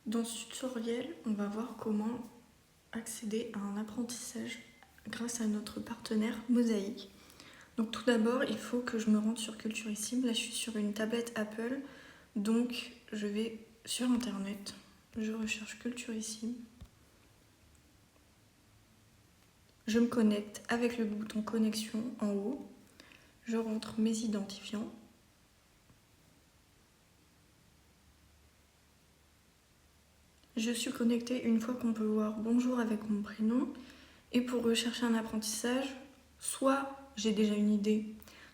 Dans ce tutoriel, on va voir comment accéder à un apprentissage grâce à notre partenaire Mosaic. Donc tout d'abord, il faut que je me rende sur Culturissime. Là, je suis sur une tablette Apple, donc je vais sur Internet. Je recherche Culturissime. Je me connecte avec le bouton connexion en haut. Je rentre mes identifiants. Je suis connectée une fois qu'on peut voir bonjour avec mon prénom. Et pour rechercher un apprentissage, soit j'ai déjà une idée,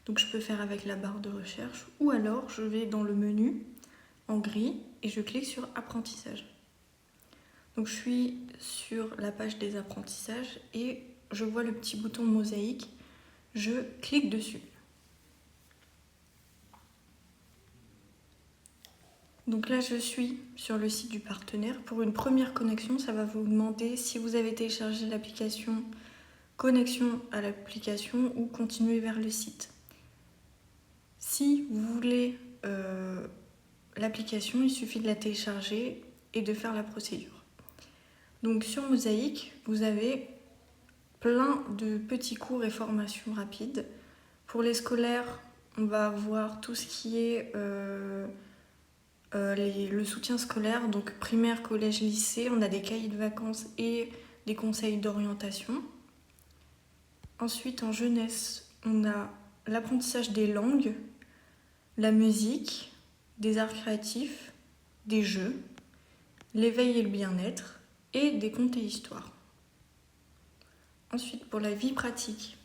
donc je peux faire avec la barre de recherche, ou alors je vais dans le menu en gris et je clique sur apprentissage. Donc je suis sur la page des apprentissages et je vois le petit bouton mosaïque, je clique dessus. Donc là je suis sur le site du partenaire. Pour une première connexion, ça va vous demander si vous avez téléchargé l'application, connexion à l'application ou continuer vers le site. Si vous voulez l'application, il suffit de la télécharger et de faire la procédure. Donc sur Mosaic, vous avez plein de petits cours et formations rapides. Pour les scolaires, on va avoir tout ce qui est le soutien scolaire, donc primaire, collège, lycée. On a des cahiers de vacances et des conseils d'orientation. Ensuite, en jeunesse, on a l'apprentissage des langues, la musique, des arts créatifs, des jeux, l'éveil et le bien-être et des contes et histoires. Ensuite, pour la vie pratique,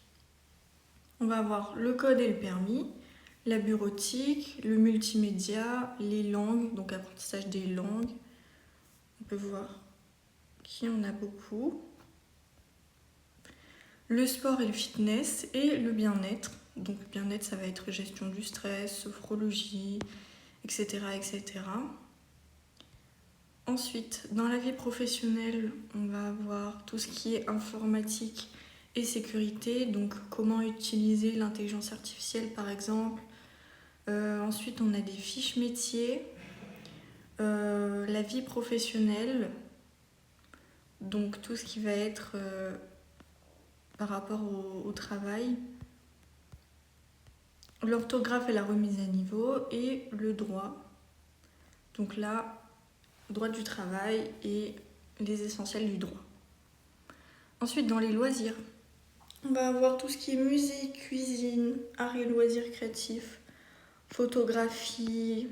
on va avoir le code et le permis, la bureautique, le multimédia, les langues, donc apprentissage des langues. On peut voir qu'il y en a beaucoup. Le sport et le fitness et le bien-être. Donc bien-être, ça va être gestion du stress, sophrologie, etc., etc. Ensuite, dans la vie professionnelle, on va avoir tout ce qui est informatique et sécurité, donc comment utiliser l'intelligence artificielle par exemple. Ensuite, on a des fiches métiers, la vie professionnelle, donc tout ce qui va être par rapport au travail, l'orthographe et la remise à niveau et le droit. Donc là, droit du travail et les essentiels du droit. Ensuite, dans les loisirs, on va avoir tout ce qui est musique, cuisine, art et loisirs créatifs, photographie,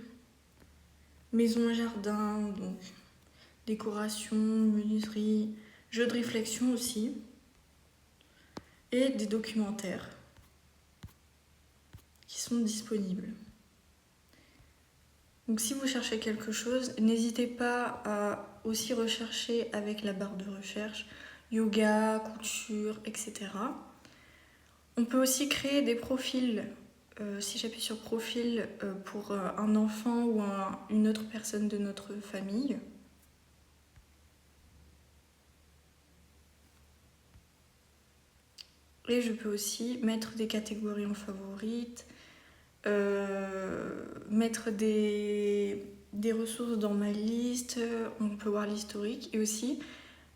maison et jardin, donc décoration, menuiserie, jeux de réflexion aussi, et des documentaires qui sont disponibles. Donc si vous cherchez quelque chose, n'hésitez pas à aussi rechercher avec la barre de recherche yoga, couture, etc. On peut aussi créer des profils, si j'appuie sur profil, pour un enfant ou une autre personne de notre famille. Et je peux aussi mettre des catégories en favorites, mettre des ressources dans ma liste, on peut voir l'historique et aussi,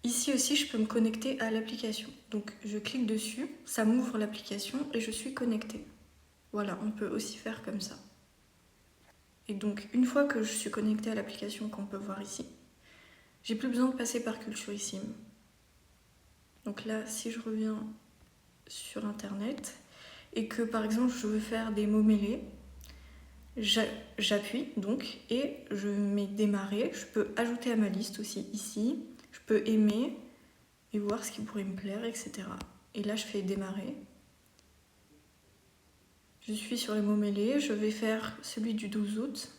ici aussi je peux me connecter à l'application. Donc je clique dessus, ça m'ouvre l'application et je suis connectée. Voilà, on peut aussi faire comme ça. Et donc une fois que je suis connectée à l'application qu'on peut voir ici, j'ai plus besoin de passer par Culturissime. Donc là, si je reviens sur internet et que par exemple je veux faire des mots mêlés, j'appuie donc et je mets démarrer. Je peux ajouter à ma liste aussi ici. Je peux aimer et voir ce qui pourrait me plaire, etc. Et là, je fais démarrer. Je suis sur les mots mêlés. Je vais faire celui du 12 août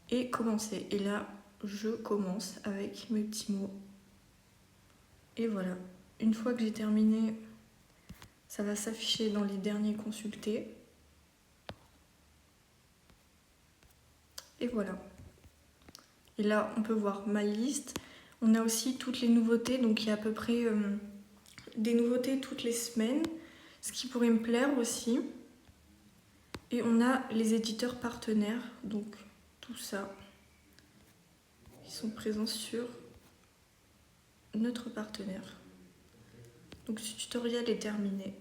et commencer. Et là, je commence avec mes petits mots. Et voilà. Une fois que j'ai terminé, ça va s'afficher dans les derniers consultés. Et voilà. Et là, on peut voir ma liste. On a aussi toutes les nouveautés. Donc, il y a à peu près des nouveautés toutes les semaines. Ce qui pourrait me plaire aussi. Et on a les éditeurs partenaires. Donc, tout ça. Ils sont présents sur notre partenaire. Donc ce tutoriel est terminé.